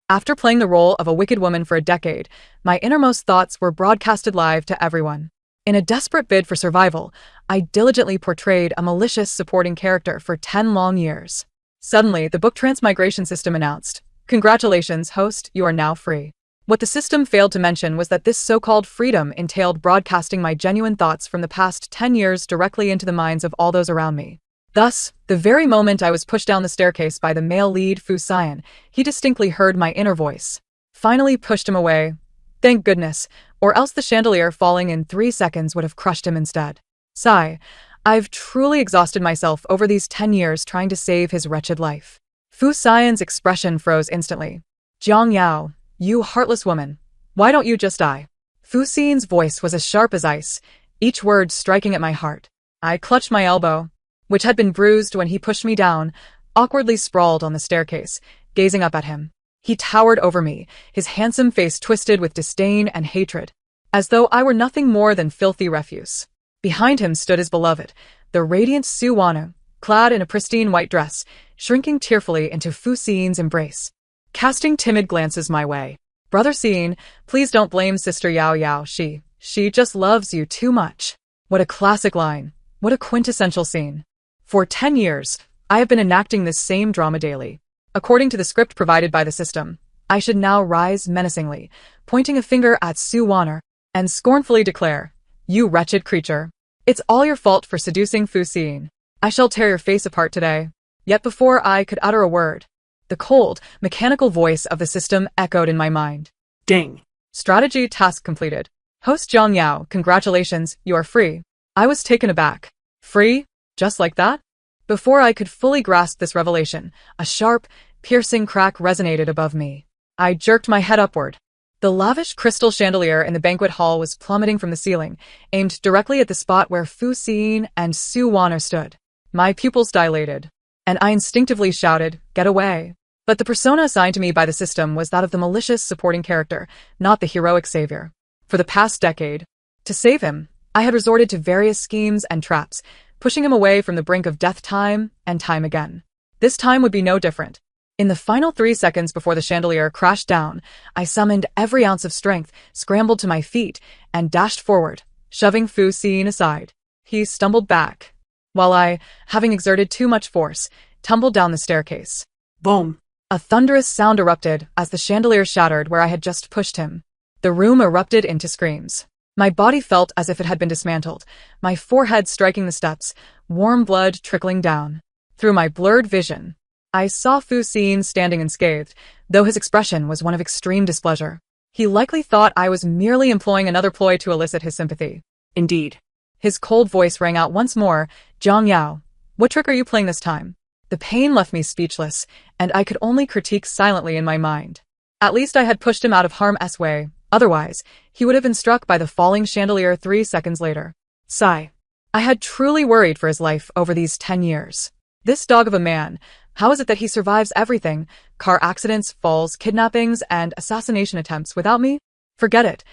After playing the role of a wicked woman for a decade, my innermost thoughts were broadcasted live to everyone. In a desperate bid for survival, I diligently portrayed a malicious supporting character for 10 long years. Suddenly, the book transmigration system announced, "Congratulations, host, you are now free." What the system failed to mention was that this so-called freedom entailed broadcasting my genuine thoughts from the past 10 years directly into the minds of all those around me. Thus, the very moment I was pushed down the staircase by the male lead Fu Xian, he distinctly heard my inner voice. Finally pushed him away. Thank goodness, or else the chandelier falling in 3 seconds would have crushed him instead. Sigh, I've truly exhausted myself over these 10 years trying to save his wretched life. Fu Xian's expression froze instantly. Jiang Yao, you heartless woman, why don't you just die? Fu Xian's voice was as sharp as ice, each word striking at my heart. I clutched my elbow, which had been bruised when he pushed me down, awkwardly sprawled on the staircase, gazing up at him. He towered over me, his handsome face twisted with disdain and hatred, as though I were nothing more than filthy refuse. Behind him stood his beloved, the radiant Su Wana, clad in a pristine white dress, shrinking tearfully into Fu Xian's embrace, casting timid glances my way. Brother Xian, please don't blame Sister Yao Yao, she just loves you too much. What a classic line, what a quintessential scene. For 10 years, I have been enacting this same drama daily. According to the script provided by the system, I should now rise menacingly, pointing a finger at Su Wana, and scornfully declare, "You wretched creature. It's all your fault for seducing Fu Xian. I shall tear your face apart today." Yet before I could utter a word, the cold, mechanical voice of the system echoed in my mind. Ding. Strategy task completed. Host Jiang Yao, congratulations, you are free. I was taken aback. Free? Just like that? Before I could fully grasp this revelation, a sharp, piercing crack resonated above me. I jerked my head upward. The lavish crystal chandelier in the banquet hall was plummeting from the ceiling, aimed directly at the spot where Fu Xian and Su Wana stood. My pupils dilated, and I instinctively shouted, "Get away!" But the persona assigned to me by the system was that of the malicious supporting character, not the heroic savior. For the past decade, to save him, I had resorted to various schemes and traps, pushing him away from the brink of death time and time again. This time would be no different. In the final 3 seconds before the chandelier crashed down, I summoned every ounce of strength, scrambled to my feet, and dashed forward, shoving Fu Xian aside. He stumbled back, while I, having exerted too much force, tumbled down the staircase. Boom. A thunderous sound erupted as the chandelier shattered where I had just pushed him. The room erupted into screams. My body felt as if it had been dismantled, my forehead striking the steps, warm blood trickling down. Through my blurred vision, I saw Fu Xian standing unscathed, though his expression was one of extreme displeasure. He likely thought I was merely employing another ploy to elicit his sympathy. Indeed. His cold voice rang out once more, "Jiang Yao, what trick are you playing this time?" The pain left me speechless, and I could only critique silently in my mind. At least I had pushed him out of harm's way. Otherwise, he would have been struck by the falling chandelier 3 seconds later. Sigh. I had truly worried for his life over these 10 years. This dog of a man, how is it that he survives everything, car accidents, falls, kidnappings, and assassination attempts without me? Forget it.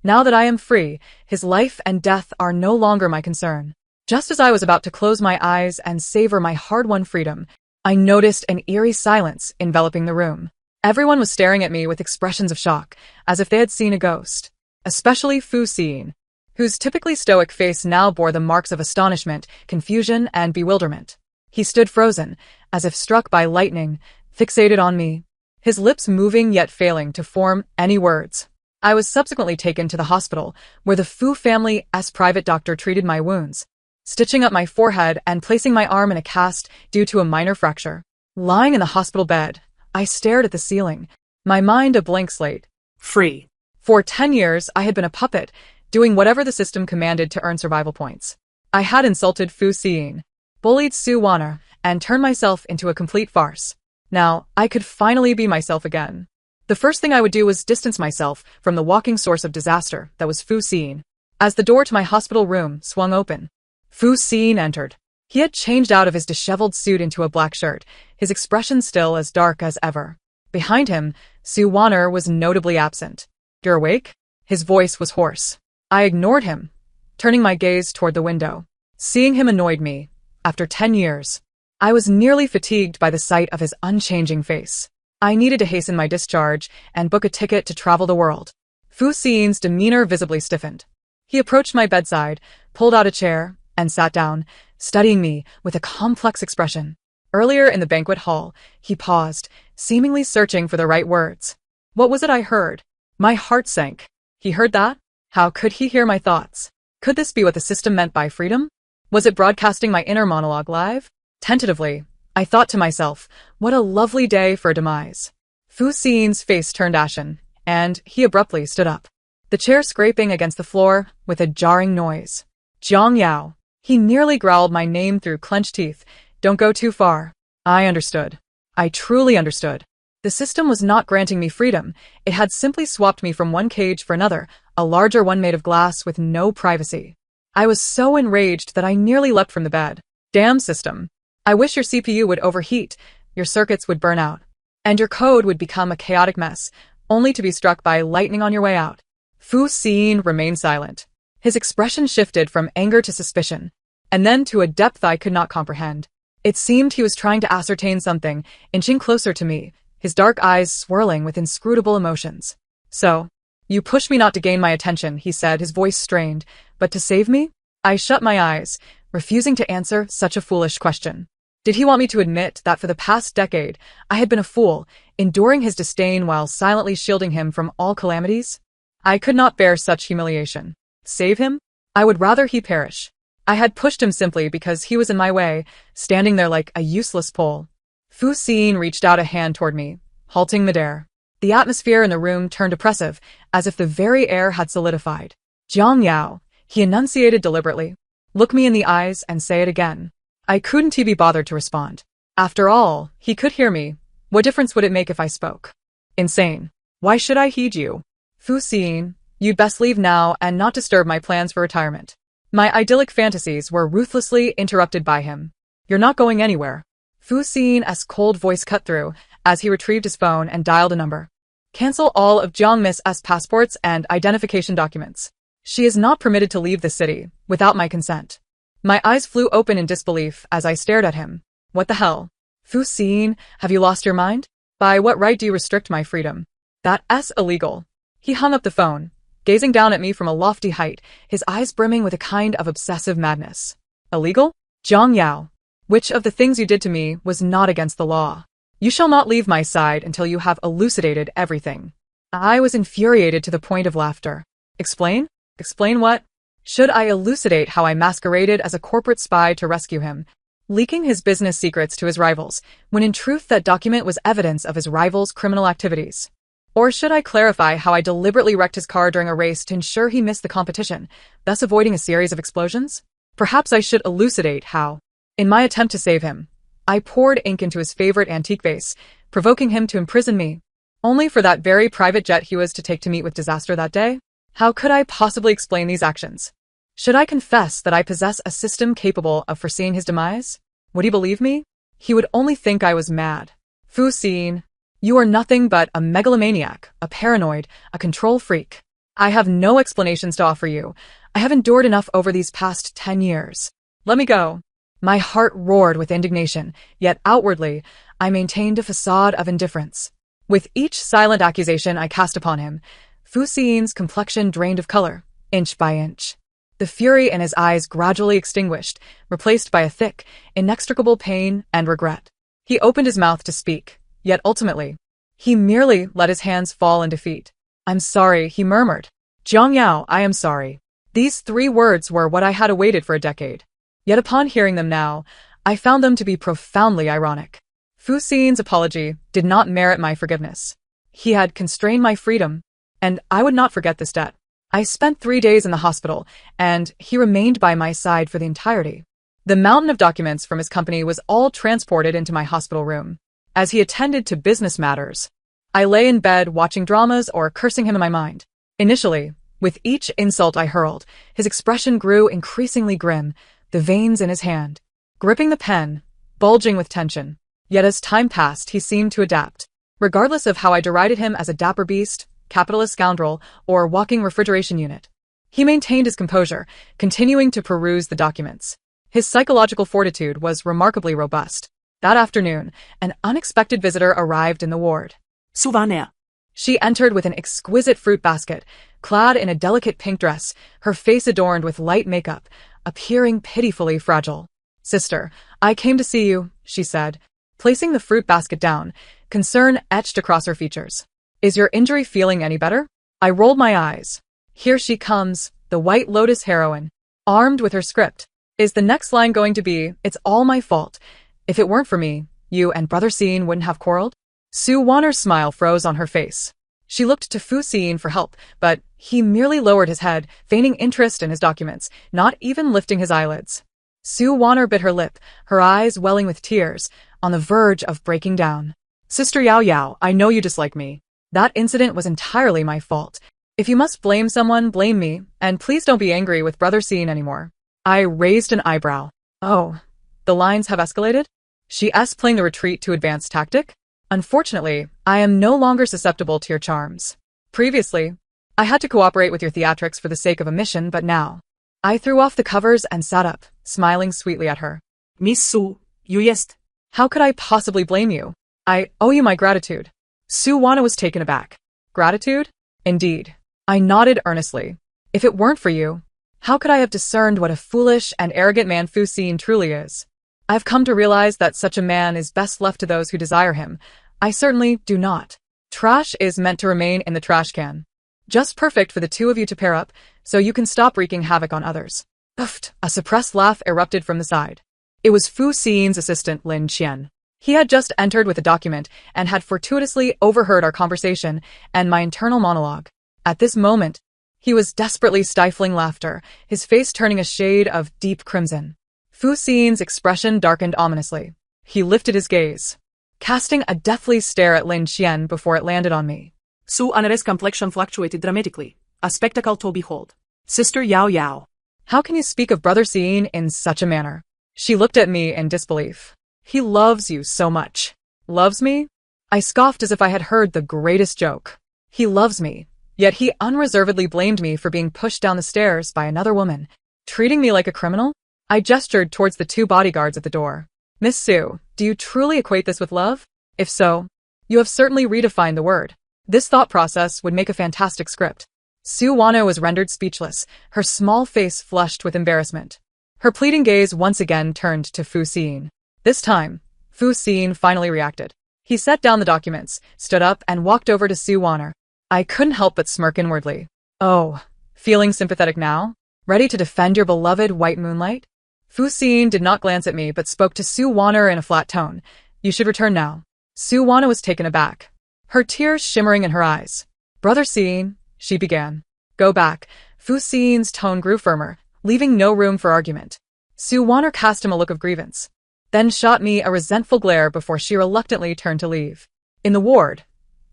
Now that I am free, his life and death are no longer my concern. Just as I was about to close my eyes and savor my hard-won freedom, I noticed an eerie silence enveloping the room. Everyone was staring at me with expressions of shock, as if they had seen a ghost. Especially Fu Xian, whose typically stoic face now bore the marks of astonishment, confusion, and bewilderment. He stood frozen, as if struck by lightning, fixated on me, his lips moving yet failing to form any words. I was subsequently taken to the hospital, where the Fu family's private doctor treated my wounds, stitching up my forehead and placing my arm in a cast due to a minor fracture. Lying in the hospital bed, I stared at the ceiling, my mind a blank slate. Free. For 10 years, I had been a puppet, doing whatever the system commanded to earn survival points. I had insulted Fu Xian, bullied Su Wana, and turned myself into a complete farce. Now, I could finally be myself again. The first thing I would do was distance myself from the walking source of disaster that was Fu Xian. As the door to my hospital room swung open, Fu Xian entered. He had changed out of his disheveled suit into a black shirt, his expression still as dark as ever. Behind him, Su Wana was notably absent. "You're awake?" His voice was hoarse. I ignored him, turning my gaze toward the window. Seeing him annoyed me. After 10 years, I was nearly fatigued by the sight of his unchanging face. I needed to hasten my discharge and book a ticket to travel the world. Fu Xin's demeanor visibly stiffened. He approached my bedside, pulled out a chair, and sat down, studying me with a complex expression. Earlier in the banquet hall, he paused, seemingly searching for the right words. What was it I heard? My heart sank. He heard that? How could he hear my thoughts? Could this be what the system meant by freedom? Was it broadcasting my inner monologue live? Tentatively, I thought to myself, what a lovely day for a demise. Fu Xin's face turned ashen, and he abruptly stood up, the chair scraping against the floor with a jarring noise. Jiang Yao. He nearly growled my name through clenched teeth. Don't go too far. I understood. I truly understood. The system was not granting me freedom. It had simply swapped me from one cage for another, a larger one made of glass with no privacy. I was so enraged that I nearly leapt from the bed. Damn system. I wish your CPU would overheat, your circuits would burn out, and your code would become a chaotic mess, only to be struck by lightning on your way out. Fu Xin remained silent. His expression shifted from anger to suspicion, and then to a depth I could not comprehend. It seemed he was trying to ascertain something, inching closer to me, his dark eyes swirling with inscrutable emotions. So, you pushed me not to gain my attention, he said, his voice strained, but to save me? I shut my eyes, refusing to answer such a foolish question. Did he want me to admit that for the past decade, I had been a fool, enduring his disdain while silently shielding him from all calamities? I could not bear such humiliation. Save him? I would rather he perish. I had pushed him simply because he was in my way, standing there like a useless pole. Fu Xin reached out a hand toward me, halting midair. The atmosphere in the room turned oppressive, as if the very air had solidified. Jiang Yao, he enunciated deliberately. Look me in the eyes and say it again. I couldn't be bothered to respond. After all, he could hear me. What difference would it make if I spoke? Insane. Why should I heed you? Fu Xin, you'd best leave now and not disturb my plans for retirement. My idyllic fantasies were ruthlessly interrupted by him. You're not going anywhere. Fu Xin's cold voice cut through as he retrieved his phone and dialed a number. Cancel all of Jiang Miss' passports and identification documents. She is not permitted to leave the city without my consent. My eyes flew open in disbelief as I stared at him. What the hell? Fu Xin, have you lost your mind? By what right do you restrict my freedom? That's illegal. He hung up the phone, gazing down at me from a lofty height, his eyes brimming with a kind of obsessive madness. Illegal? Jiang Yao, which of the things you did to me was not against the law? You shall not leave my side until you have elucidated everything. I was infuriated to the point of laughter. Explain? Explain what? Should I elucidate how I masqueraded as a corporate spy to rescue him, leaking his business secrets to his rivals, when in truth that document was evidence of his rival's criminal activities? Or should I clarify how I deliberately wrecked his car during a race to ensure he missed the competition, thus avoiding a series of explosions? Perhaps I should elucidate how, in my attempt to save him, I poured ink into his favorite antique vase, provoking him to imprison me, only for that very private jet he was to take to meet with disaster that day? How could I possibly explain these actions? Should I confess that I possess a system capable of foreseeing his demise? Would he believe me? He would only think I was mad. Fu Xin, you are nothing but a megalomaniac, a paranoid, a control freak. I have no explanations to offer you. I have endured enough over these past 10 years. Let me go. My heart roared with indignation, yet outwardly, I maintained a facade of indifference. With each silent accusation I cast upon him, Fu Xin's complexion drained of color, inch by inch. The fury in his eyes gradually extinguished, replaced by a thick, inextricable pain and regret. He opened his mouth to speak, yet ultimately, he merely let his hands fall in defeat. I'm sorry, he murmured. Jiang Yao, I am sorry. These 3 words were what I had awaited for a decade. Yet upon hearing them now, I found them to be profoundly ironic. Fu Xin's apology did not merit my forgiveness. He had constrained my freedom, and I would not forget this debt. I spent 3 days in the hospital, and he remained by my side for the entirety. The mountain of documents from his company was all transported into my hospital room. As he attended to business matters, I lay in bed watching dramas or cursing him in my mind. Initially, with each insult I hurled, his expression grew increasingly grim, the veins in his hand, gripping the pen, bulging with tension. Yet as time passed, he seemed to adapt. Regardless of how I derided him as a dapper beast, capitalist scoundrel, or walking refrigeration unit, he maintained his composure, continuing to peruse the documents. His psychological fortitude was remarkably robust. That afternoon, an unexpected visitor arrived in the ward. Suvanea. She entered with an exquisite fruit basket, clad in a delicate pink dress, her face adorned with light makeup, appearing pitifully fragile. "Sister, I came to see you," she said, placing the fruit basket down, concern etched across her features. "Is your injury feeling any better?" I rolled my eyes. Here she comes, the White Lotus heroine, armed with her script. Is the next line going to be, "It's all my fault. If it weren't for me, you and Brother Scene wouldn't have quarreled"? Sue Warner's smile froze on her face. She looked to Fu Scene for help, but he merely lowered his head, feigning interest in his documents, not even lifting his eyelids. Sue Warner bit her lip, her eyes welling with tears, on the verge of breaking down. "Sister Yao Yao, I know you dislike me. That incident was entirely my fault. If you must blame someone, blame me, and please don't be angry with Brother Scene anymore." I raised an eyebrow. "Oh, the lines have escalated?" She playing the retreat to advance tactic? "Unfortunately, I am no longer susceptible to your charms. Previously, I had to cooperate with your theatrics for the sake of a mission, but now..." I threw off the covers and sat up, smiling sweetly at her. Miss Su, you jest. "How could I possibly blame you? I owe you my gratitude." Sue Wana was taken aback. "Gratitude? Indeed." I nodded earnestly. "If it weren't for you, how could I have discerned what a foolish and arrogant man Fu Xin truly is? I've come to realize that such a man is best left to those who desire him. I certainly do not. Trash is meant to remain in the trash can. Just perfect for the two of you to pair up, so you can stop wreaking havoc on others." Uffed, a suppressed laugh erupted from the side. It was Fu Xin's assistant Lin Qian. He had just entered with a document and had fortuitously overheard our conversation and my internal monologue. At this moment, he was desperately stifling laughter, his face turning a shade of deep crimson. Fu Xin's expression darkened ominously. He lifted his gaze, casting a deathly stare at Lin Qian before it landed on me. Su Anare's complexion fluctuated dramatically, a spectacle to behold. "Sister Yao Yao." "How can you speak of Brother Xin in such a manner?" She looked at me in disbelief. "He loves you so much." "Loves me?" I scoffed as if I had heard the greatest joke. "He loves me, yet he unreservedly blamed me for being pushed down the stairs by another woman, treating me like a criminal?" I gestured towards the two bodyguards at the door. "Miss Sue, do you truly equate this with love? If so, you have certainly redefined the word. This thought process would make a fantastic script." Sue Wano was rendered speechless, her small face flushed with embarrassment. Her pleading gaze once again turned to Fu Xin. This time, Fu Xin finally reacted. He set down the documents, stood up, and walked over to Sue Warner. I couldn't help but smirk inwardly. "Oh, feeling sympathetic now? Ready to defend your beloved white moonlight?" Fu Xin did not glance at me but spoke to Sue Warner in a flat tone. "You should return now." Sue Warner was taken aback, her tears shimmering in her eyes. "Brother Xin," she began. "Go back." Fu Xin's tone grew firmer, leaving no room for argument. Sue Warner cast him a look of grievance, then shot me a resentful glare before she reluctantly turned to leave. In the ward,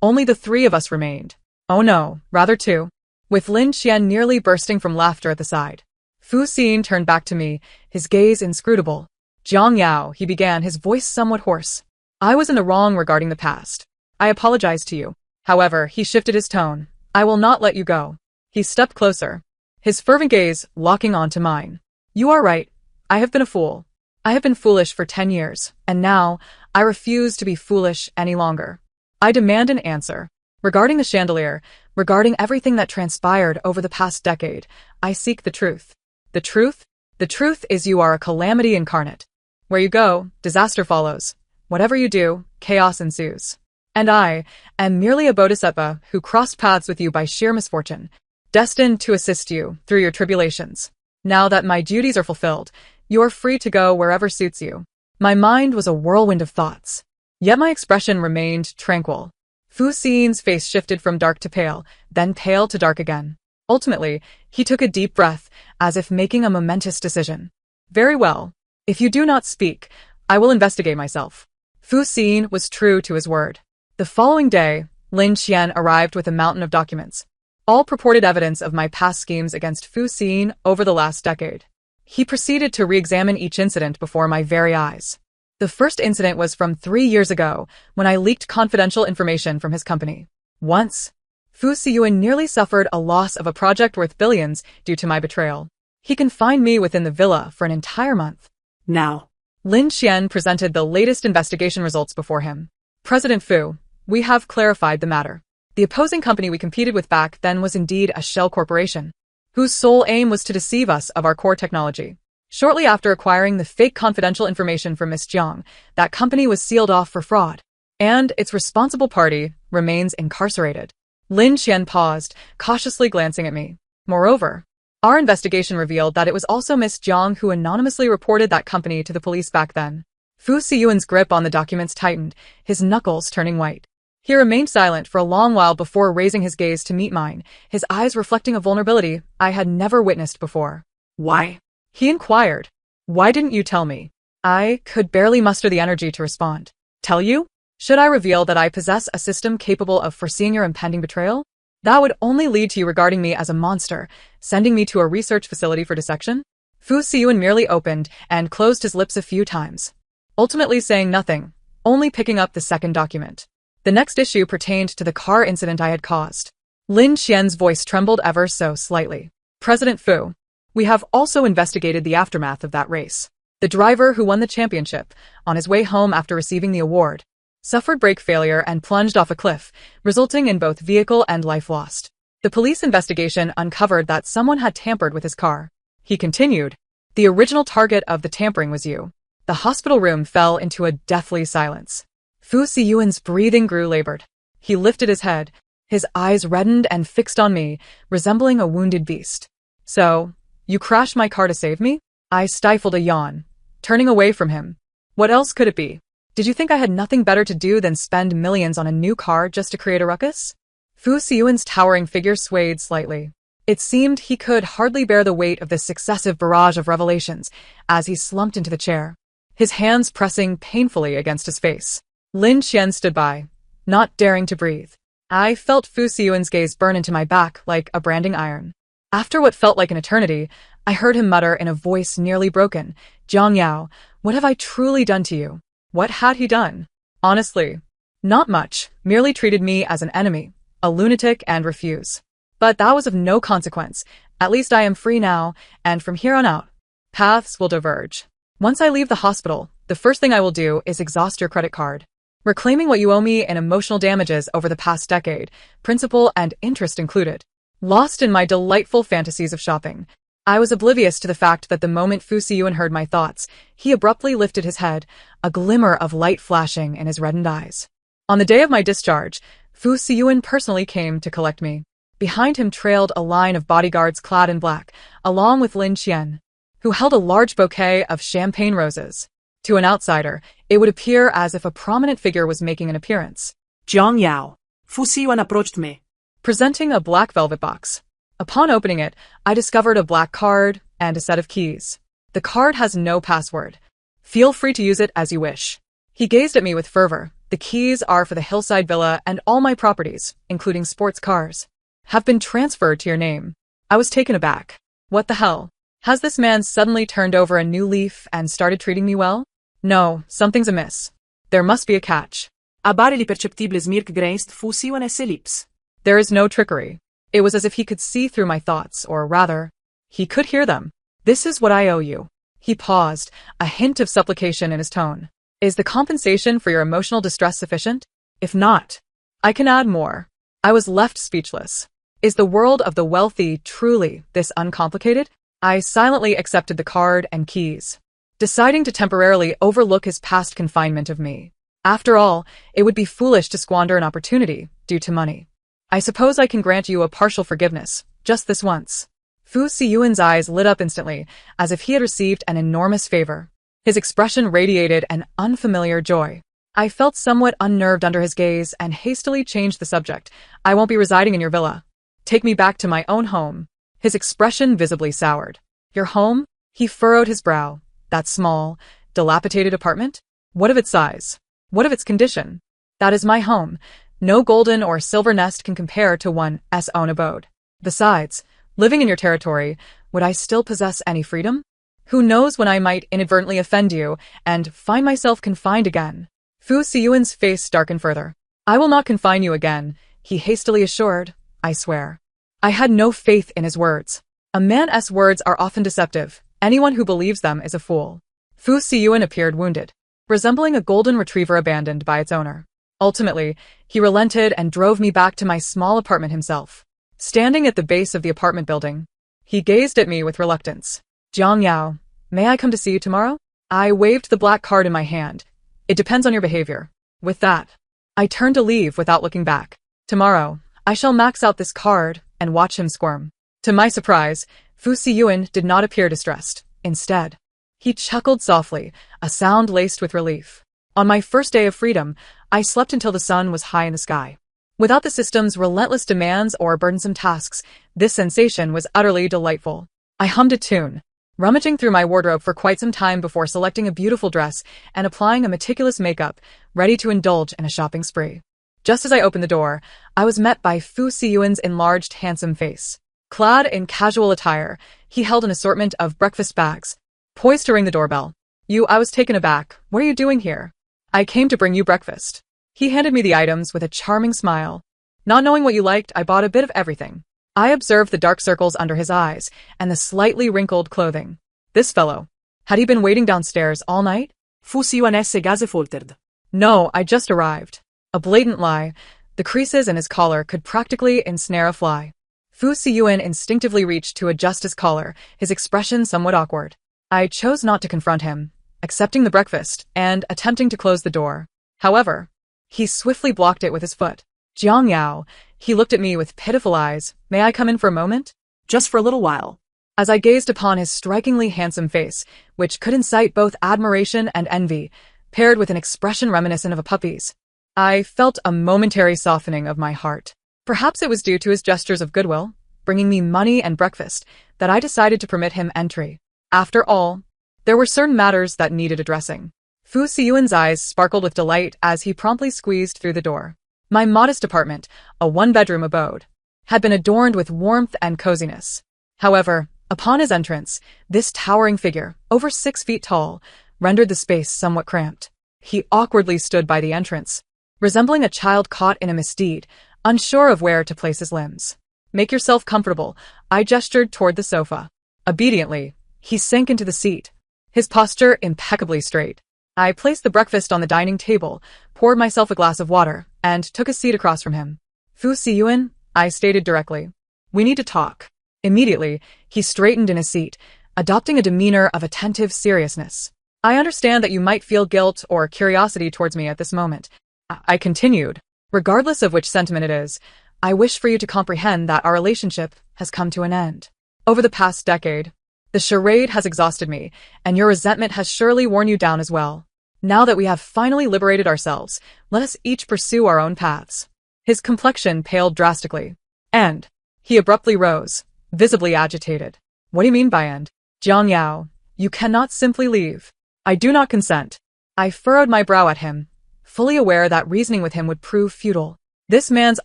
only the three of us remained. Oh no, rather two, with Lin Qian nearly bursting from laughter at the side. Fu Xin turned back to me, his gaze inscrutable. "Jiang Yao," he began, his voice somewhat hoarse. "I was in the wrong regarding the past. I apologize to you." However, he shifted his tone. "I will not let you go." He stepped closer, his fervent gaze locking onto mine. "You are right. I have been a fool. I have been foolish for 10 years, and now I refuse to be foolish any longer. I demand an answer. Regarding the chandelier, regarding everything that transpired over the past decade, I seek the truth. The truth? The truth is you are a calamity incarnate. Where you go, disaster follows. Whatever you do, chaos ensues. And I am merely a bodhisattva who crossed paths with you by sheer misfortune, destined to assist you through your tribulations. Now that my duties are fulfilled, you are free to go wherever suits you." My mind was a whirlwind of thoughts, yet my expression remained tranquil. Fu Xin's face shifted from dark to pale, then pale to dark again. Ultimately, he took a deep breath, as if making a momentous decision. "Very well. If you do not speak, I will investigate myself." Fu Xin was true to his word. The following day, Lin Qian arrived with a mountain of documents, all purported evidence of my past schemes against Fu Xin over the last decade. He proceeded to re-examine each incident before my very eyes. The first incident was from 3 years ago, when I leaked confidential information from his company. Once, Fu Xiyuan nearly suffered a loss of a project worth billions due to my betrayal. He confined me within the villa for an entire month. "Now, Lin Xian presented the latest investigation results before him. President Fu, we have clarified the matter. The opposing company we competed with back then was indeed a shell corporation, whose sole aim was to deceive us of our core technology. Shortly after acquiring the fake confidential information from Miss Jiang, that company was sealed off for fraud, and its responsible party remains incarcerated. Lin Xian paused, cautiously glancing at me. Moreover, our investigation revealed that it was also Miss Jiang who anonymously reported that company to the police back then. Fu Xiyuan's grip on the documents tightened, his knuckles turning white. He remained silent for a long while before raising his gaze to meet mine, his eyes reflecting a vulnerability I had never witnessed before. Why? He inquired. Why didn't you tell me? I could barely muster the energy to respond. Tell you? Should I reveal that I possess a system capable of foreseeing your impending betrayal? That would only lead to you regarding me as a monster, sending me to a research facility for dissection? Fu Xiyuan merely opened and closed his lips a few times, ultimately saying nothing, only picking up the second document. The next issue pertained to the car incident I had caused. Lin Xian's voice trembled ever so slightly. President Fu, we have also investigated the aftermath of that race. The driver who won the championship, on his way home after receiving the award, suffered brake failure and plunged off a cliff, resulting in both vehicle and life lost. The police investigation uncovered that someone had tampered with his car. He continued, the original target of the tampering was you. The hospital room fell into a deathly silence. Fu Xiyuan's breathing grew labored. He lifted his head, his eyes reddened and fixed on me, resembling a wounded beast. So, you crashed my car to save me? I stifled a yawn, turning away from him. What else could it be? Did you think I had nothing better to do than spend millions on a new car just to create a ruckus? Fu Xiyuan's towering figure swayed slightly. It seemed he could hardly bear the weight of this successive barrage of revelations as he slumped into the chair, his hands pressing painfully against his face. Lin Xian stood by, not daring to breathe. I felt Fu Xiyuan's gaze burn into my back like a branding iron. After what felt like an eternity, I heard him mutter in a voice nearly broken, Zhang Yao, what have I truly done to you? What had he done? Honestly, not much, merely treated me as an enemy, a lunatic, and refuse. But that was of no consequence. At least I am free now, and from here on out, paths will diverge. Once I leave the hospital, the first thing I will do is exhaust your credit card, reclaiming what you owe me in emotional damages over the past decade, principal and interest included. Lost in my delightful fantasies of shopping, I was oblivious to the fact that the moment Fu Xiyuan heard my thoughts, he abruptly lifted his head, a glimmer of light flashing in his reddened eyes. On the day of my discharge, Fu Xiyuan personally came to collect me. Behind him trailed a line of bodyguards clad in black, along with Lin Xian, who held a large bouquet of champagne roses. To an outsider, it would appear as if a prominent figure was making an appearance. Zhang Yao. Fu Xiyuan approached me, Presenting a black velvet box. Upon opening it, I discovered a black card and a set of keys. The card has no password. Feel free to use it as you wish. He gazed at me with fervor. The keys are for the hillside villa, and all my properties, including sports cars, have been transferred to your name. I was taken aback. What the hell? Has this man suddenly turned over a new leaf and started treating me well? No, something's amiss. There must be a catch. A barely perceptible smirk graced Fu Xiyuan's lips. There is no trickery. It was as if he could see through my thoughts, or rather, he could hear them. This is what I owe you. He paused, a hint of supplication in his tone. Is the compensation for your emotional distress sufficient? If not, I can add more. I was left speechless. Is the world of the wealthy truly this uncomplicated? I silently accepted the card and keys, deciding to temporarily overlook his past confinement of me. After all, it would be foolish to squander an opportunity due to money. I suppose I can grant you a partial forgiveness, just this once. Fu Xiyuan's eyes lit up instantly, as if he had received an enormous favor. His expression radiated an unfamiliar joy. I felt somewhat unnerved under his gaze and hastily changed the subject. I won't be residing in your villa. Take me back to my own home. His expression visibly soured. Your home? He furrowed his brow. That small, dilapidated apartment? What of its size? What of its condition? That is my home. No golden or silver nest can compare to one's own abode. Besides, living in your territory, would I still possess any freedom? Who knows when I might inadvertently offend you and find myself confined again? Fu Xiyuan's face darkened further. I will not confine you again, he hastily assured. I swear. I had no faith in his words. A man's words are often deceptive. Anyone who believes them is a fool. Fu Siyuan appeared wounded, resembling a golden retriever abandoned by its owner. Ultimately, he relented and drove me back to my small apartment himself. Standing at the base of the apartment building, he gazed at me with reluctance. Jiang Yao, may I come to see you tomorrow? I waved the black card in my hand. It depends on your behavior. With that, I turned to leave without looking back. Tomorrow, I shall max out this card and watch him squirm. To my surprise, Fu Siyuan did not appear distressed. Instead, he chuckled softly, a sound laced with relief. On my first day of freedom, I slept until the sun was high in the sky. Without the system's relentless demands or burdensome tasks, this sensation was utterly delightful. I hummed a tune, rummaging through my wardrobe for quite some time before selecting a beautiful dress and applying a meticulous makeup, ready to indulge in a shopping spree. Just as I opened the door, I was met by Fu Siyuan's enlarged, handsome face. Clad in casual attire, he held an assortment of breakfast bags, poised to ring the doorbell. I was taken aback. What are you doing here? I came to bring you breakfast. He handed me the items with a charming smile. Not knowing what you liked, I bought a bit of everything. I observed the dark circles under his eyes and the slightly wrinkled clothing. This fellow, had he been waiting downstairs all night? Fu Siyuan esse gase folterd. No, I just arrived. A blatant lie. The creases in his collar could practically ensnare a fly. Fu Siyuan instinctively reached to adjust his collar, his expression somewhat awkward. I chose not to confront him, accepting the breakfast and attempting to close the door. However, he swiftly blocked it with his foot. Jiang Yao, he looked at me with pitiful eyes. May I come in for a moment? Just for a little while. As I gazed upon his strikingly handsome face, which could incite both admiration and envy, paired with an expression reminiscent of a puppy's, I felt a momentary softening of my heart. Perhaps it was due to his gestures of goodwill, bringing me money and breakfast, that I decided to permit him entry. After all, there were certain matters that needed addressing. Fu Siyuan's eyes sparkled with delight as he promptly squeezed through the door. My modest apartment, a one-bedroom abode, had been adorned with warmth and coziness. However, upon his entrance, this towering figure, over 6 feet tall, rendered the space somewhat cramped. He awkwardly stood by the entrance, resembling a child caught in a misdeed, unsure of where to place his limbs. Make yourself comfortable, I gestured toward the sofa. Obediently, he sank into the seat, his posture impeccably straight. I placed the breakfast on the dining table, poured myself a glass of water, and took a seat across from him. Fu Siyuan, I stated directly. We need to talk. Immediately, he straightened in his seat, adopting a demeanor of attentive seriousness. I understand that you might feel guilt or curiosity towards me at this moment. I continued. Regardless of which sentiment it is, I wish for you to comprehend that our relationship has come to an end. Over the past decade, the charade has exhausted me, and your resentment has surely worn you down as well. Now that we have finally liberated ourselves, let us each pursue our own paths. His complexion paled drastically, and he abruptly rose, visibly agitated. What do you mean by end? Jiang Yao, you cannot simply leave. I do not consent. I furrowed my brow at him, fully aware that reasoning with him would prove futile. This man's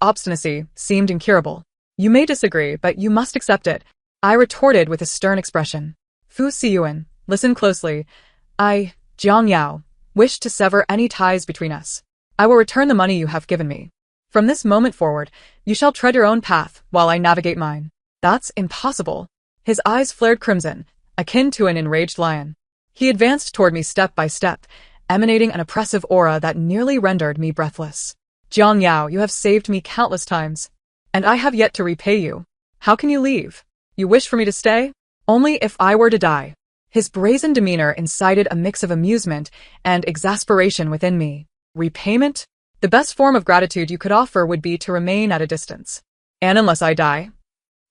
obstinacy seemed incurable. You may disagree, but you must accept it, I retorted with a stern expression. Fu Siyuan, listen closely. Jiang Yao, wish to sever any ties between us. I will return the money you have given me. From this moment forward, you shall tread your own path while I navigate mine. That's impossible. His eyes flared crimson, akin to an enraged lion. He advanced toward me step by step, emanating an oppressive aura that nearly rendered me breathless. Jiang Yao, you have saved me countless times, and I have yet to repay you. How can you leave? You wish for me to stay? Only if I were to die. His brazen demeanor incited a mix of amusement and exasperation within me. Repayment? The best form of gratitude you could offer would be to remain at a distance. And unless I die?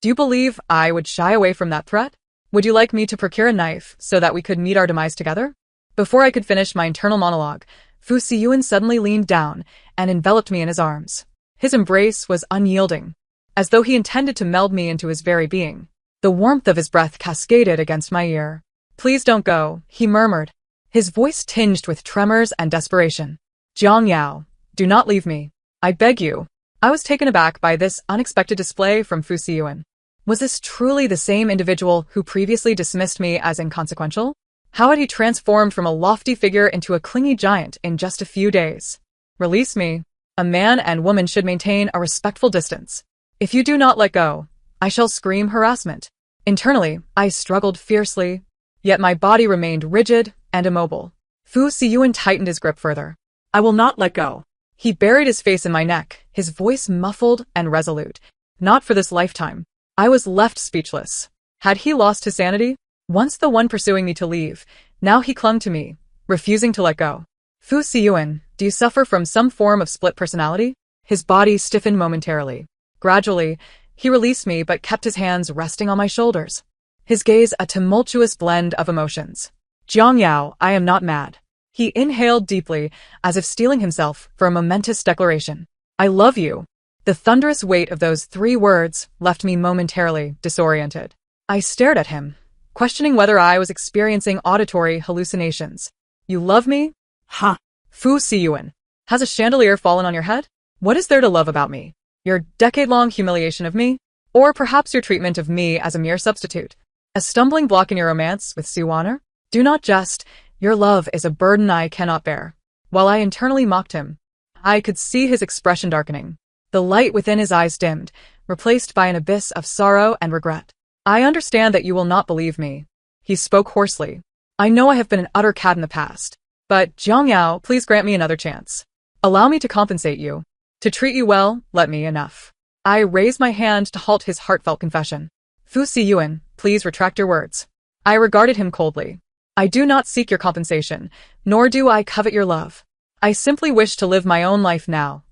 Do you believe I would shy away from that threat? Would you like me to procure a knife so that we could meet our demise together? Before I could finish my internal monologue, Fu Siyuan suddenly leaned down and enveloped me in his arms. His embrace was unyielding, as though he intended to meld me into his very being. The warmth of his breath cascaded against my ear. Please don't go, he murmured, his voice tinged with tremors and desperation. Jiang Yao, do not leave me. I beg you. I was taken aback by this unexpected display from Fu Siyuan. Was this truly the same individual who previously dismissed me as inconsequential? How had he transformed from a lofty figure into a clingy giant in just a few days? Release me. A man and woman should maintain a respectful distance. If you do not let go, I shall scream harassment. Internally, I struggled fiercely, yet my body remained rigid, and immobile. Fu Siyuan tightened his grip further. I will not let go. He buried his face in my neck, his voice muffled and resolute. Not for this lifetime. I was left speechless. Had he lost his sanity? Once the one pursuing me to leave, now he clung to me, refusing to let go. Fu Siyuan, do you suffer from some form of split personality? His body stiffened momentarily. Gradually, he released me but kept his hands resting on my shoulders. His gaze a tumultuous blend of emotions. Jiang Yao, I am not mad. He inhaled deeply, as if steeling himself for a momentous declaration. I love you. The thunderous weight of those 3 words left me momentarily disoriented. I stared at him, questioning whether I was experiencing auditory hallucinations. You love me? Ha! Fu Siyuan. Has a chandelier fallen on your head? What is there to love about me? Your decade-long humiliation of me? Or perhaps your treatment of me as a mere substitute? A stumbling block in your romance with Suwaner? Do not jest. Your love is a burden I cannot bear. While I internally mocked him, I could see his expression darkening. The light within his eyes dimmed, replaced by an abyss of sorrow and regret. I understand that you will not believe me. He spoke hoarsely. I know I have been an utter cad in the past. But, Jiang Yao, please grant me another chance. Allow me to compensate you. To treat you well, let me enough. I raised my hand to halt his heartfelt confession. Fu Siyuan, please retract your words. I regarded him coldly. I do not seek your compensation, nor do I covet your love. I simply wish to live my own life now.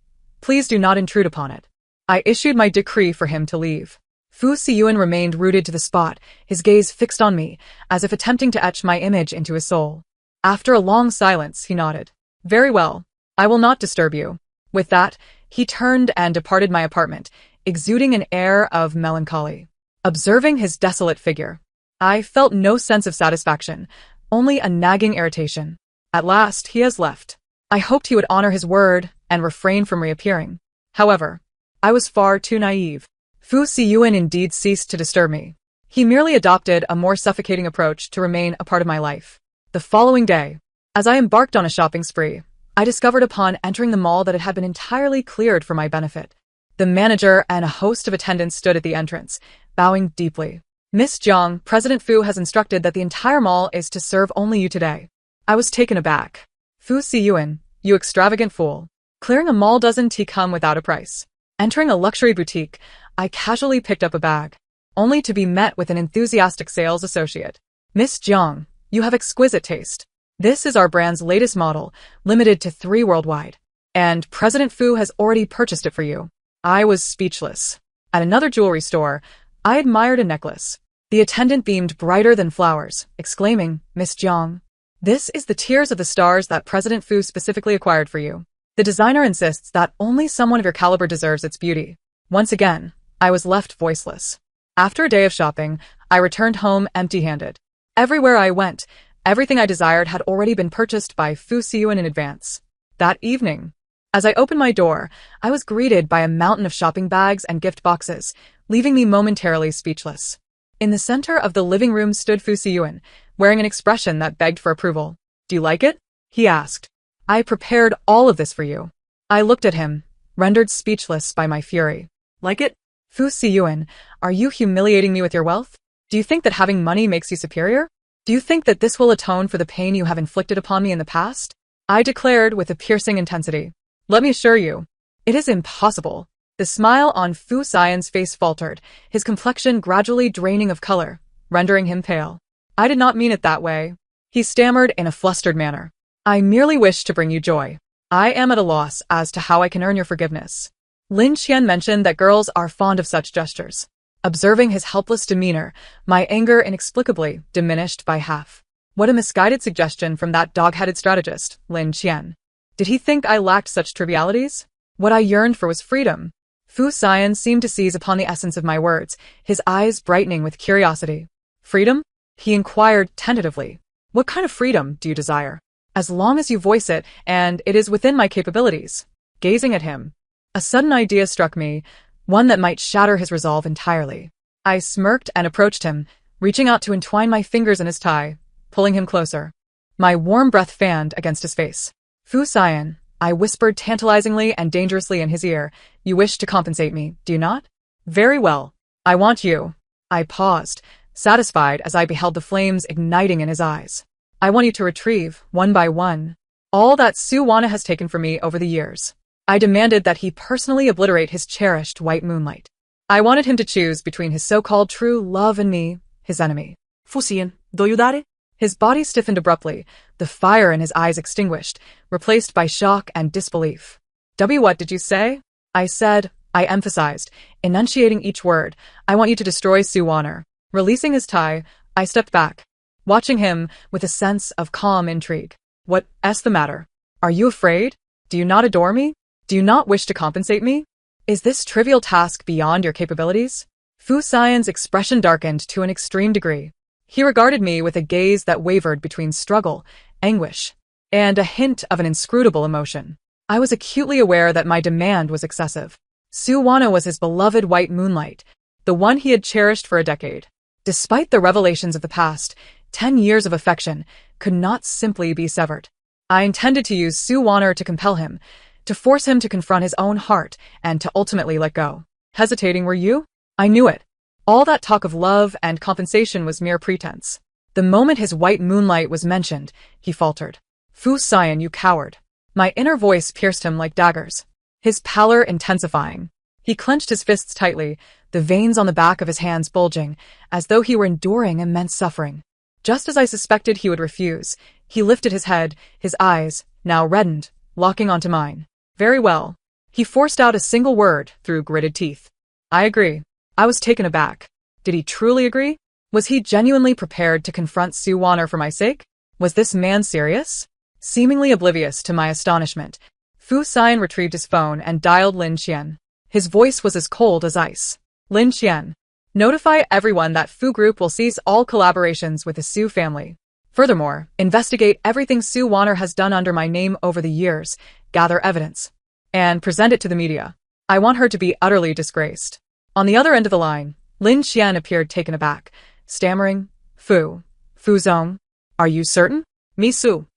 Please do not intrude upon it. I issued my decree for him to leave. Fu Siyuan remained rooted to the spot, his gaze fixed on me, as if attempting to etch my image into his soul. After a long silence, he nodded. Very well. I will not disturb you. With that, he turned and departed my apartment, exuding an air of melancholy. Observing his desolate figure, I felt no sense of satisfaction, only a nagging irritation. At last, he has left. I hoped he would honor his word and refrain from reappearing. However, I was far too naive. Fu Siyuan indeed ceased to disturb me. He merely adopted a more suffocating approach to remain a part of my life. The following day, as I embarked on a shopping spree, I discovered upon entering the mall that it had been entirely cleared for my benefit. The manager and a host of attendants stood at the entrance, bowing deeply. Miss Jiang, President Fu has instructed that the entire mall is to serve only you today. I was taken aback. Fu Siyuan, you extravagant fool. Clearing a mall doesn't come without a price. Entering a luxury boutique, I casually picked up a bag, only to be met with an enthusiastic sales associate. Miss Jiang, you have exquisite taste. This is our brand's latest model, limited to 3 worldwide. And President Fu has already purchased it for you. I was speechless. At another jewelry store, I admired a necklace. The attendant beamed brighter than flowers, exclaiming, Miss Jiang, this is the Tears of the Stars that President Fu specifically acquired for you. The designer insists that only someone of your caliber deserves its beauty. Once again, I was left voiceless. After a day of shopping, I returned home empty-handed. Everywhere I went, everything I desired had already been purchased by Fu Siyuan in advance. That evening, as I opened my door, I was greeted by a mountain of shopping bags and gift boxes, leaving me momentarily speechless. In the center of the living room stood Fu Siyuan, wearing an expression that begged for approval. Do you like it? He asked. I prepared all of this for you. I looked at him, rendered speechless by my fury. Like it? Fu Siyuan, are you humiliating me with your wealth? Do you think that having money makes you superior? Do you think that this will atone for the pain you have inflicted upon me in the past? I declared with a piercing intensity. Let me assure you, it is impossible. The smile on Fu Siyuan's face faltered, his complexion gradually draining of color, rendering him pale. I did not mean it that way. He stammered in a flustered manner. I merely wish to bring you joy. I am at a loss as to how I can earn your forgiveness. Lin Qian mentioned that girls are fond of such gestures. Observing his helpless demeanor, my anger inexplicably diminished by half. What a misguided suggestion from that dog-headed strategist, Lin Qian. Did he think I lacked such trivialities? What I yearned for was freedom. Fu Siyuan seemed to seize upon the essence of my words, his eyes brightening with curiosity. Freedom? He inquired tentatively. What kind of freedom do you desire? As long as you voice it, and it is within my capabilities. Gazing at him, a sudden idea struck me, one that might shatter his resolve entirely. I smirked and approached him, reaching out to entwine my fingers in his tie, pulling him closer. My warm breath fanned against his face. Fu Siyuan, I whispered tantalizingly and dangerously in his ear, you wish to compensate me, do you not? Very well. I want you. I paused, satisfied as I beheld the flames igniting in his eyes. I want you to retrieve, one by one, all that Suwana has taken from me over the years. I demanded that he personally obliterate his cherished white moonlight. I wanted him to choose between his so-called true love and me, his enemy. Fusian, do you dare? His body stiffened abruptly, the fire in his eyes extinguished, replaced by shock and disbelief. What did you say? I said, I emphasized, enunciating each word. I want you to destroy Suwana. Releasing his tie, I stepped back, watching him with a sense of calm intrigue. What's the matter? Are you afraid? Do you not adore me? Do you not wish to compensate me? Is this trivial task beyond your capabilities? Fu Xian's expression darkened to an extreme degree. He regarded me with a gaze that wavered between struggle, anguish, and a hint of an inscrutable emotion. I was acutely aware that my demand was excessive. Suwana was his beloved white moonlight, the one he had cherished for a decade. Despite the revelations of the past, 10 years of affection could not simply be severed. I intended to use Suwana to compel him, to force him to confront his own heart, and to ultimately let go. Hesitating, were you? I knew it. All that talk of love and compensation was mere pretense. The moment his white moonlight was mentioned, he faltered. Fu Xian, you coward. My inner voice pierced him like daggers, his pallor intensifying. He clenched his fists tightly, the veins on the back of his hands bulging, as though he were enduring immense suffering. Just as I suspected he would refuse, he lifted his head, his eyes, now reddened, locking onto mine. Very well. He forced out a single word through gritted teeth. I agree. I was taken aback. Did he truly agree? Was he genuinely prepared to confront Suwana for my sake? Was this man serious? Seemingly oblivious to my astonishment, Fu Xian retrieved his phone and dialed Lin Qian. His voice was as cold as ice. Lin Qian, notify everyone that Fu Group will cease all collaborations with the Su family. Furthermore, investigate everything Suwana has done under my name over the years, gather evidence, and present it to the media. I want her to be utterly disgraced. On the other end of the line, Lin Qian appeared taken aback, stammering, Fu Zong, are you certain? Me Su.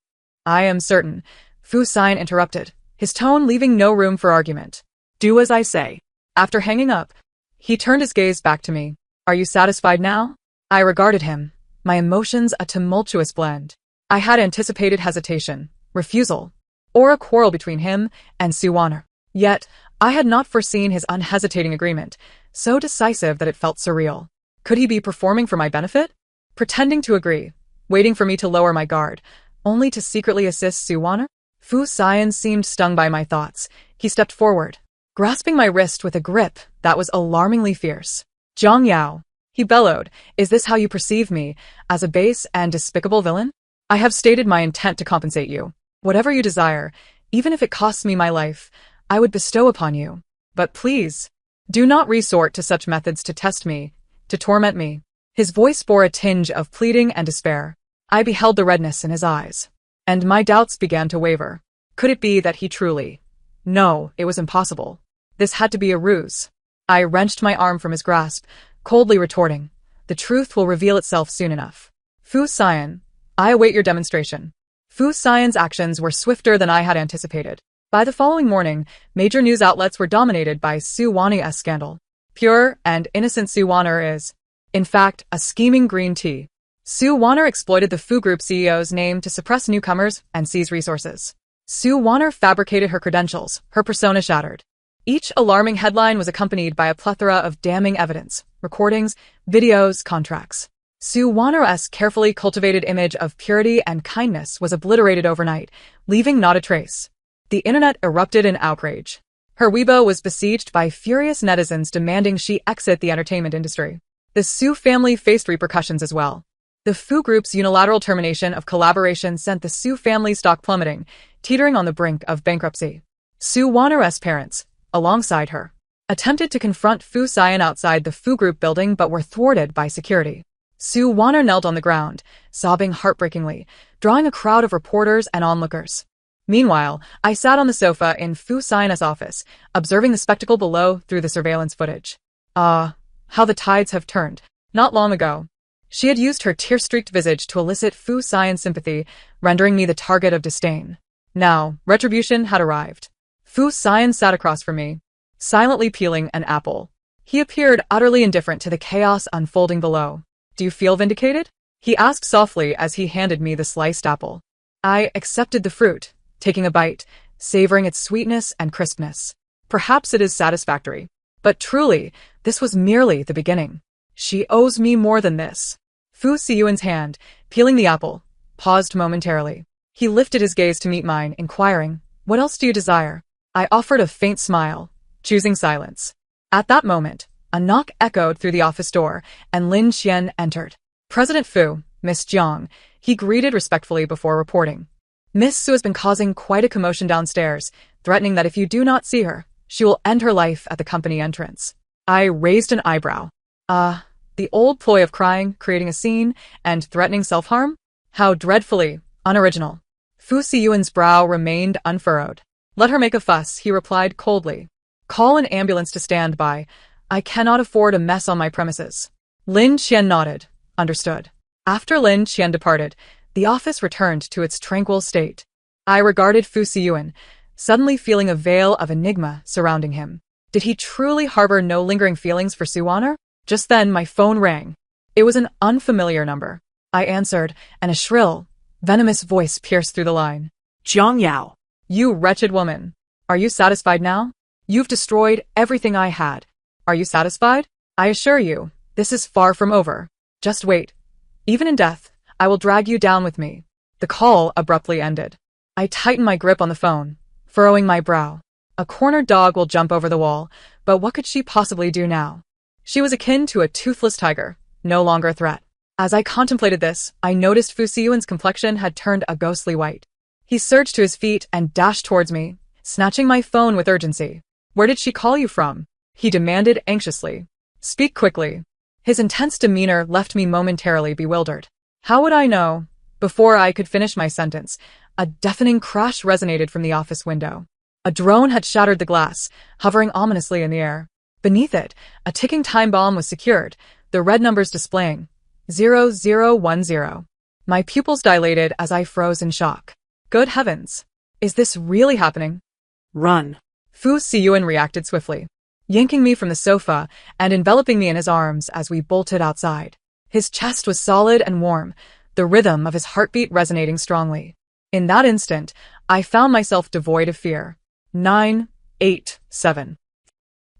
I am certain, Fu Xian interrupted, his tone leaving no room for argument. Do as I say. After hanging up, he turned his gaze back to me. Are you satisfied now? I regarded him, my emotions a tumultuous blend. I had anticipated hesitation, refusal, or a quarrel between him and Suwana. Yet, I had not foreseen his unhesitating agreement, so decisive that it felt surreal. Could he be performing for my benefit? Pretending to agree, waiting for me to lower my guard, only to secretly assist Suwana? Fu Xian seemed stung by my thoughts. He stepped forward, grasping my wrist with a grip that was alarmingly fierce. Zhang Yao, he bellowed, is this how you perceive me, as a base and despicable villain? I have stated my intent to compensate you. Whatever you desire, even if it costs me my life, I would bestow upon you. But please, do not resort to such methods to test me, to torment me. His voice bore a tinge of pleading and despair. I beheld the redness in his eyes, and my doubts began to waver. Could it be that he truly... No, it was impossible. This had to be a ruse. I wrenched my arm from his grasp, coldly retorting, the truth will reveal itself soon enough. Fu Xian, I await your demonstration. Fu Xian's actions were swifter than I had anticipated. By the following morning, major news outlets were dominated by Suwana's scandal. Pure and innocent Suwana is, in fact, a scheming green tea. Suwana exploited the Fu Group CEO's name to suppress newcomers and seize resources. Suwana fabricated her credentials, her persona shattered. Each alarming headline was accompanied by a plethora of damning evidence, recordings, videos, contracts. Suwana's carefully cultivated image of purity and kindness was obliterated overnight, leaving not a trace. The internet erupted in outrage. Her Weibo was besieged by furious netizens demanding she exit the entertainment industry. The Su family faced repercussions as well. The Fu Group's unilateral termination of collaboration sent the Su family stock plummeting, teetering on the brink of bankruptcy. Suwana's parents, alongside her, attempted to confront Fu Xian outside the Fu Group building but were thwarted by security. Suwana knelt on the ground, sobbing heartbreakingly, drawing a crowd of reporters and onlookers. Meanwhile, I sat on the sofa in Fu Xian's office, observing the spectacle below through the surveillance footage. Ah, how the tides have turned. Not long ago, she had used her tear-streaked visage to elicit Fu Xian's sympathy, rendering me the target of disdain. Now, retribution had arrived. Fu Xian sat across from me, silently peeling an apple. He appeared utterly indifferent to the chaos unfolding below. Do you feel vindicated? he asked softly as he handed me the sliced apple. I accepted the fruit, taking a bite, savoring its sweetness and crispness. Perhaps it is satisfactory. But truly, this was merely the beginning. She owes me more than this. Fu Siyuan's hand, peeling the apple, paused momentarily. He lifted his gaze to meet mine, inquiring, "What else do you desire?" I offered a faint smile, choosing silence. At that moment, a knock echoed through the office door, and Lin Qian entered. "President Fu, Miss Jiang," he greeted respectfully before reporting. "Miss Su has been causing quite a commotion downstairs, threatening that if you do not see her, she will end her life at the company entrance." I raised an eyebrow. The old ploy of crying, creating a scene, and threatening self-harm? How dreadfully unoriginal. Fu Siyuan's brow remained unfurrowed. "Let her make a fuss," he replied coldly. "Call an ambulance to stand by. I cannot afford a mess on my premises." Lin Qian nodded. Understood. After Lin Qian departed, the office returned to its tranquil state. I regarded Fu Siyuan, suddenly feeling a veil of enigma surrounding him. Did he truly harbor no lingering feelings for Su Honor? Just then, my phone rang. It was an unfamiliar number. I answered, and a shrill, venomous voice pierced through the line. Jiang Yao. "You wretched woman. Are you satisfied now? You've destroyed everything I had. Are you satisfied? I assure you, this is far from over. Just wait. Even in death, I will drag you down with me." The call abruptly ended. I tightened my grip on the phone, furrowing my brow. A cornered dog will jump over the wall, but what could she possibly do now? She was akin to a toothless tiger, no longer a threat. As I contemplated this, I noticed Fu Siyuan's complexion had turned a ghostly white. He surged to his feet and dashed towards me, snatching my phone with urgency. "Where did she call you from?" he demanded anxiously. "Speak quickly." His intense demeanor left me momentarily bewildered. How would I know? Before I could finish my sentence, a deafening crash resonated from the office window. A drone had shattered the glass, hovering ominously in the air. Beneath it, a ticking time bomb was secured, the red numbers displaying 0010. My pupils dilated as I froze in shock. Good heavens! Is this really happening? Run. Fu Siyuan reacted swiftly, yanking me from the sofa and enveloping me in his arms as we bolted outside. His chest was solid and warm, the rhythm of his heartbeat resonating strongly. In that instant, I found myself devoid of fear. 9, 8, 7.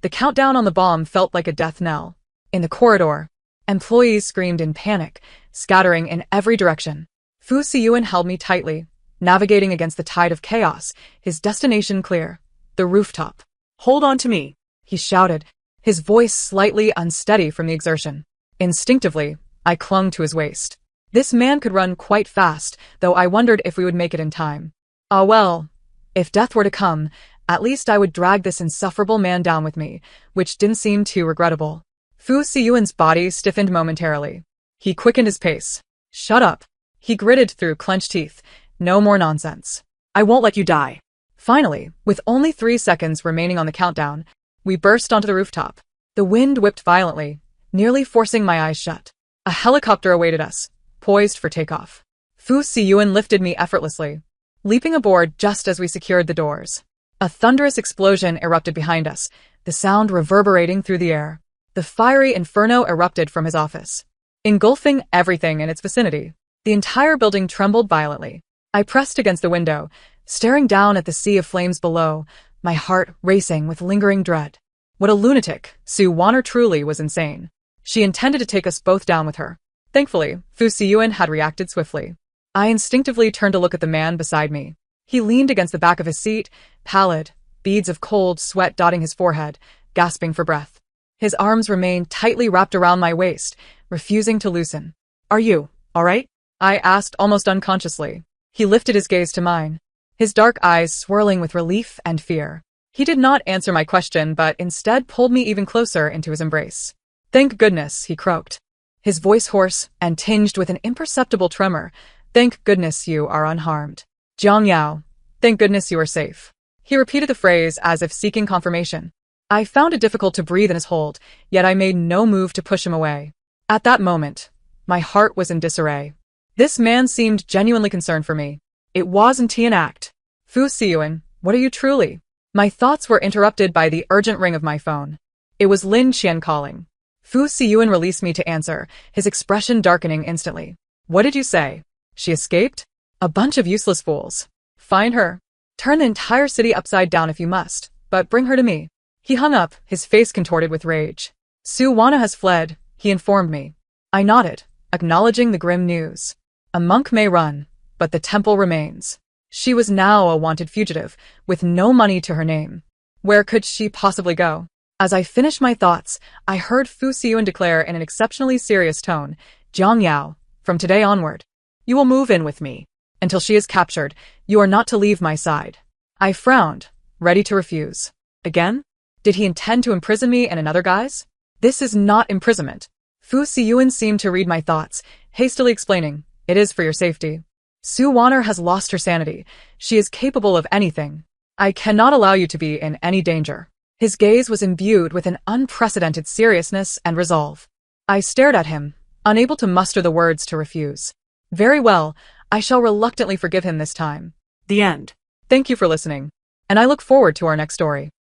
The countdown on the bomb felt like a death knell. In the corridor, employees screamed in panic, scattering in every direction. Fu Siyuan held me tightly, navigating against the tide of chaos, his destination clear. The rooftop. Hold on to me, he shouted, his voice slightly unsteady from the exertion. Instinctively, I clung to his waist. This man could run quite fast, though I wondered if we would make it in time. Ah well, if death were to come, at least I would drag this insufferable man down with me, which didn't seem too regrettable. Fu Siyuan's body stiffened momentarily. He quickened his pace. "Shut up," he gritted through clenched teeth. "No more nonsense. I won't let you die." Finally, with only 3 seconds remaining on the countdown, we burst onto the rooftop. The wind whipped violently, nearly forcing my eyes shut. A helicopter awaited us, poised for takeoff. Fu Siyuan lifted me effortlessly, leaping aboard just as we secured the doors. A thunderous explosion erupted behind us, the sound reverberating through the air. The fiery inferno erupted from his office, engulfing everything in its vicinity. The entire building trembled violently. I pressed against the window, staring down at the sea of flames below, my heart racing with lingering dread. What a lunatic! Su Wanner truly was insane. She intended to take us both down with her. Thankfully, Fu Siyuan had reacted swiftly. I instinctively turned to look at the man beside me. He leaned against the back of his seat, pallid, beads of cold sweat dotting his forehead, gasping for breath. His arms remained tightly wrapped around my waist, refusing to loosen. "Are you all right?" I asked almost unconsciously. He lifted his gaze to mine, his dark eyes swirling with relief and fear. He did not answer my question, but instead pulled me even closer into his embrace. "Thank goodness," he croaked, his voice hoarse and tinged with an imperceptible tremor. "Thank goodness you are unharmed. Jiang Yao, thank goodness you are safe." He repeated the phrase as if seeking confirmation. I found it difficult to breathe in his hold, yet I made no move to push him away. At that moment, my heart was in disarray. This man seemed genuinely concerned for me. It wasn't an act. "Fu Siyuan, what are you truly?" My thoughts were interrupted by the urgent ring of my phone. It was Lin Qian calling. Fu Siyuan released me to answer, his expression darkening instantly. What did you say? She escaped? A bunch of useless fools. Find her. Turn the entire city upside down if you must, but bring her to me. He hung up, his face contorted with rage. Suwana has fled, he informed me. I nodded, acknowledging the grim news. A monk may run, but the temple remains. She was now a wanted fugitive, with no money to her name. Where could she possibly go? As I finished my thoughts, I heard Fu Xiyun declare in an exceptionally serious tone, Jiang Yao, from today onward, you will move in with me. Until she is captured, you are not to leave my side. I frowned, ready to refuse. Again? Did he intend to imprison me in another guise? This is not imprisonment. Fu Xiyun seemed to read my thoughts, hastily explaining, it is for your safety. Su Wanner has lost her sanity. She is capable of anything. I cannot allow you to be in any danger. His gaze was imbued with an unprecedented seriousness and resolve. I stared at him, unable to muster the words to refuse. Very well, I shall reluctantly forgive him this time. The end. Thank you for listening, and I look forward to our next story.